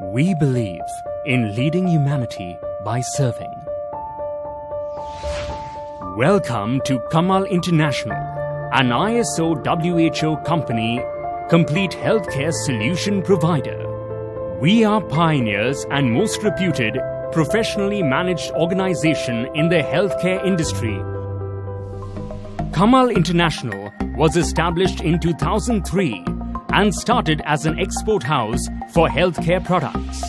We believe in leading humanity by serving. Welcome to Kamal International, an ISO WHO company, complete healthcare solution provider. We are pioneers and most reputed, professionally managed organization in the healthcare industry. Kamal International was established in 2003 and started as an export house for healthcare products.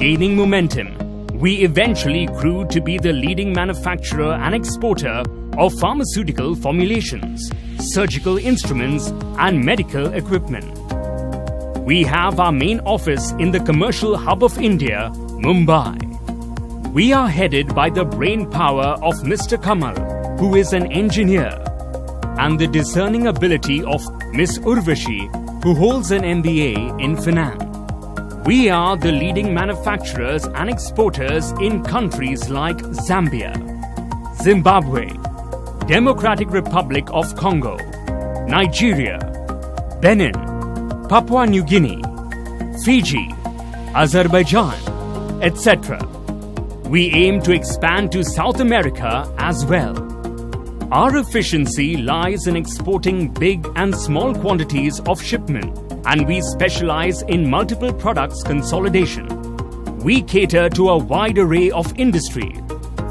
Gaining momentum, we eventually grew to be the leading manufacturer and exporter of pharmaceutical formulations, surgical instruments, and medical equipment. We have our main office in the commercial hub of India, Mumbai. We are headed by the brain power of Mr. Kamal, who is an engineer, and the discerning ability of Ms. Urvashi, who holds an MBA in finance. We are the leading manufacturers and exporters in countries like Zambia, Zimbabwe, Democratic Republic of Congo, Nigeria, Benin, Papua New Guinea, Fiji, Azerbaijan, etc. We aim to expand to South America as well. Our efficiency lies in exporting big and small quantities of shipment, and we specialize in multiple products consolidation. We cater to a wide array of industry,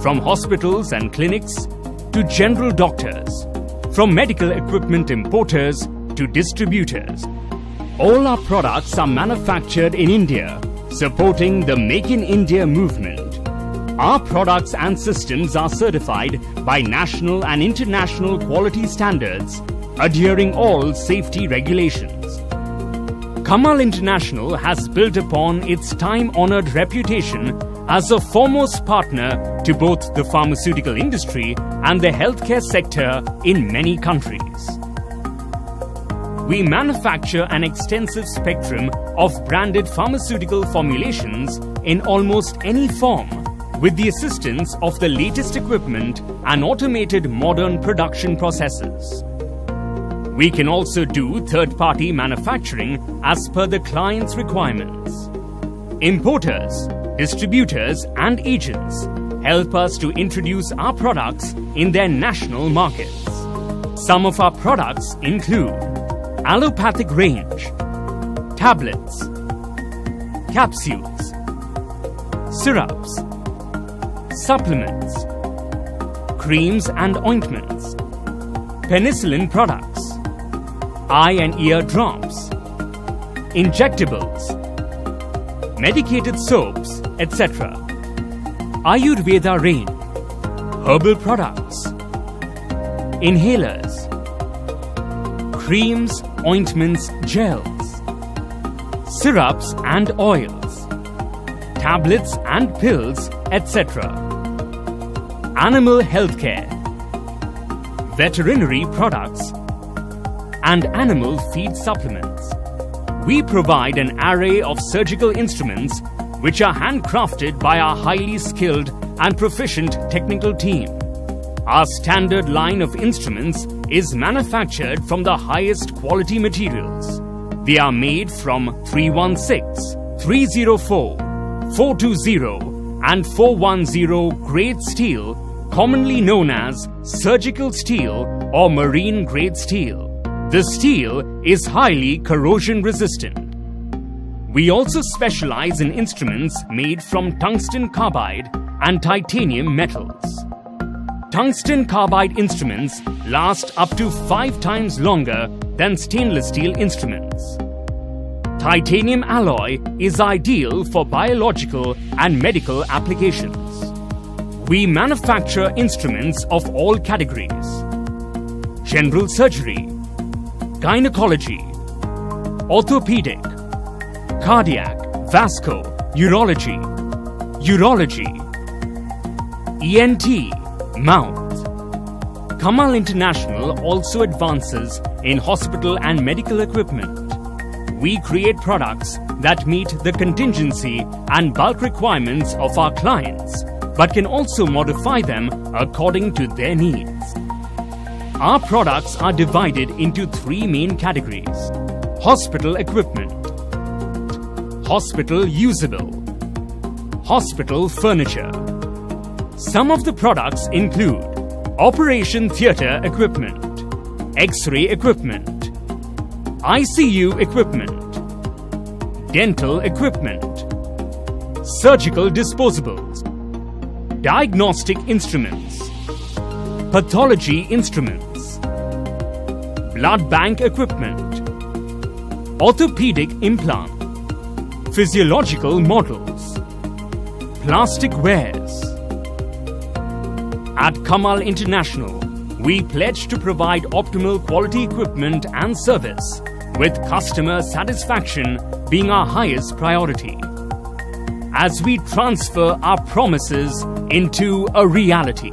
from hospitals and clinics to general doctors, from medical equipment importers to distributors. All our products are manufactured in India, supporting the Make in India movement. Our products and systems are certified by national and international quality standards, adhering all safety regulations. Kamal International has built upon its time-honored reputation as a foremost partner to both the pharmaceutical industry and the healthcare sector in many countries. We manufacture an extensive spectrum of branded pharmaceutical formulations in almost any form, with the assistance of the latest equipment and automated modern production processes. We can also do third-party manufacturing as per the client's requirements. Importers, distributors and agents help us to introduce our products in their national markets. Some of our products include allopathic range, tablets, capsules, syrups, supplements, creams and ointments, penicillin products, eye and ear drops, injectables, medicated soaps, etc. Ayurveda range, herbal products, inhalers, creams, ointments, gels, syrups and oils, tablets and pills, etc. Animal healthcare, veterinary products, and animal feed supplements. We provide an array of surgical instruments which are handcrafted by our highly skilled and proficient technical team. Our standard line of instruments is manufactured from the highest quality materials. They are made from 316, 304, 420 and 410 grade steel, commonly known as surgical steel or marine grade steel. The steel is highly corrosion resistant. We also specialize in instruments made from tungsten carbide and titanium metals. Tungsten carbide instruments last up to 5 times longer than stainless steel instruments. Titanium alloy is ideal for biological and medical applications. We manufacture instruments of all categories: general surgery, gynecology, orthopedic, cardiac, vasco, urology, ENT, mouth. Kamal International also advances in hospital and medical equipment. We create products that meet the contingency and bulk requirements of our clients, but can also modify them according to their needs. Our products are divided into 3 main categories: hospital equipment, hospital usable, hospital furniture. Some of the products include operation theatre equipment, X-ray equipment, ICU equipment, dental equipment, surgical disposables, diagnostic instruments, pathology instruments, blood bank equipment, orthopedic implant, physiological models, plastic wares. At Kamal International, we pledge to provide optimal quality equipment and service, with customer satisfaction being our highest priority, as we transfer our promises into a reality.